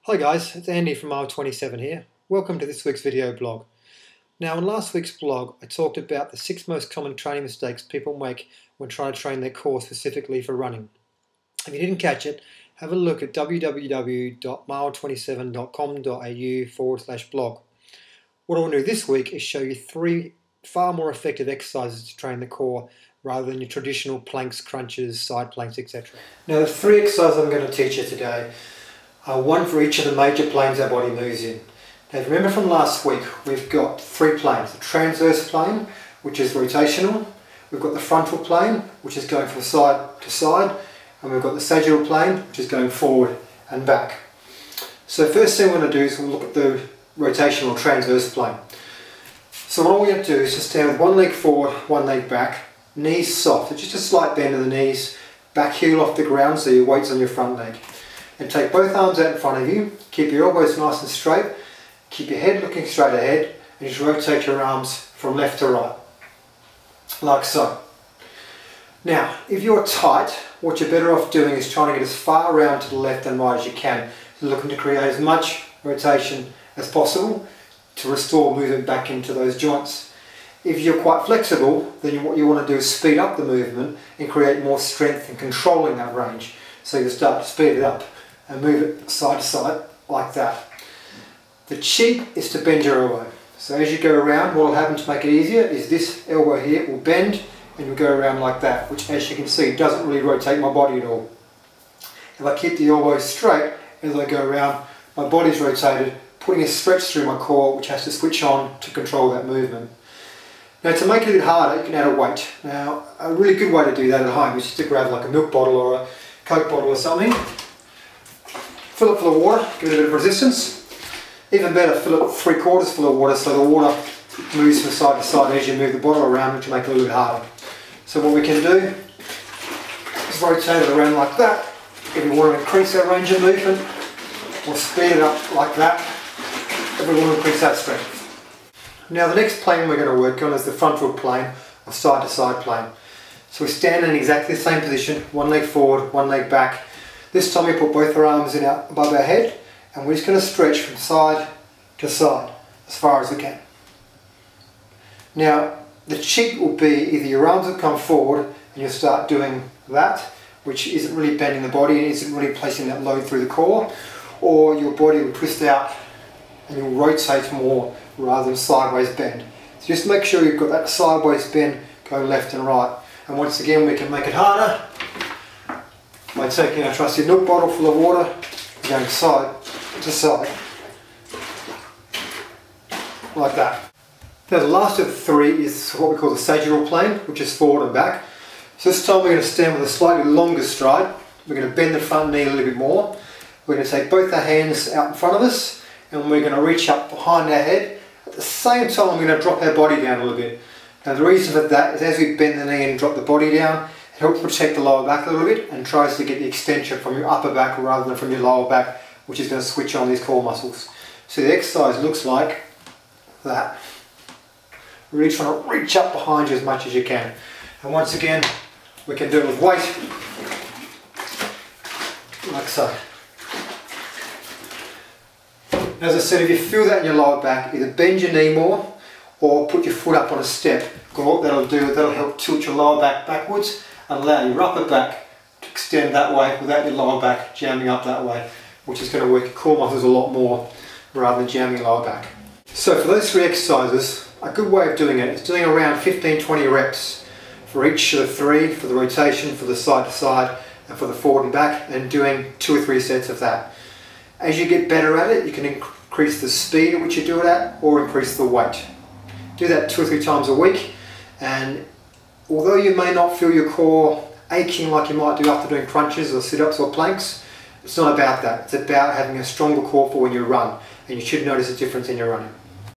Hi guys, it's Andy from Mile27 here. Welcome to this week's video blog. Now in last week's blog I talked about the 6 most common training mistakes people make when trying to train their core specifically for running. If you didn't catch it, have a look at www.mile27.com.au/blog. What I want to do this week is show you 3 far more effective exercises to train the core rather than your traditional planks, crunches, side planks, etc. Now the 3 exercises I'm going to teach you today are one for each of the major planes our body moves in. Now remember from last week we've got 3 planes. The transverse plane, which is rotational, we've got the frontal plane, which is going from side to side, and we've got the sagittal plane, which is going forward and back. So first thing we're going to do is we'll look at the rotational transverse plane. So what we're going to do is just stand with one leg forward, one leg back, knees soft, just a slight bend of the knees, back heel off the ground so your weight's on your front leg. And take both arms out in front of you, keep your elbows nice and straight, keep your head looking straight ahead, and just rotate your arms from left to right, like so. Now, if you're tight, what you're better off doing is trying to get as far around to the left and right as you can, looking to create as much rotation as possible to restore movement back into those joints. If you're quite flexible, then what you want to do is speed up the movement and create more strength in controlling that range. So you start to speed it up and move it side to side like that. The cheat is to bend your elbow. So as you go around, what will happen to make it easier is this elbow here will bend and you'll go around like that, which as you can see doesn't really rotate my body at all. If I keep the elbow straight as I go around, my body's rotated, putting a stretch through my core which has to switch on to control that movement. Now to make it a bit harder, you can add a weight. Now a really good way to do that at home is just to grab like a milk bottle or a Coke bottle or something, fill it full of water, give it a bit of resistance. Even better, fill it 3/4 full of water so the water moves from side to side as you move the bottle around, which will make it a little bit harder. So what we can do is rotate it around like that. If we want to increase our range of movement, or speed it up like that, if we want to increase that strength. Now the next plane we're going to work on is the frontal plane, or side to side plane. So we stand in exactly the same position, one leg forward, one leg back. This time we put both our arms in above our head and we're just going to stretch from side to side as far as we can. Now the cheat will be either your arms will come forward and you'll start doing that, which isn't really bending the body and isn't really placing that load through the core, or your body will twist out and you'll rotate more rather than sideways bend. So just make sure you've got that sideways bend going left and right. And once again we can make it harder by taking our trusty milk bottle full of water and going side to side, like that. Now the last of the 3 is what we call the sagittal plane, which is forward and back. So this time we're going to stand with a slightly longer stride. We're going to bend the front knee a little bit more. We're going to take both our hands out in front of us and we're going to reach up behind our head. At the same time we're going to drop our body down a little bit. Now the reason for that is as we bend the knee and drop the body down, it helps protect the lower back a little bit and tries to get the extension from your upper back rather than from your lower back, which is going to switch on these core muscles. So the exercise looks like that. Really trying to reach up behind you as much as you can. And once again, we can do it with weight, like so. As I said, if you feel that in your lower back, either bend your knee more or put your foot up on a step. What that'll do, that'll help tilt your lower back backwards and allow your upper back to extend that way without your lower back jamming up that way, which is going to work your core muscles a lot more rather than jamming your lower back. So for those 3 exercises, a good way of doing it is doing around 15-20 reps for each of the 3, for the rotation, for the side to side and for the forward and back, and doing 2 or 3 sets of that. As you get better at it, you can increase the speed at which you do it at or increase the weight. Do that 2 or 3 times a week, and although you may not feel your core aching like you might do after doing crunches or sit-ups or planks, it's not about that. It's about having a stronger core for when you run, and you should notice a difference in your running.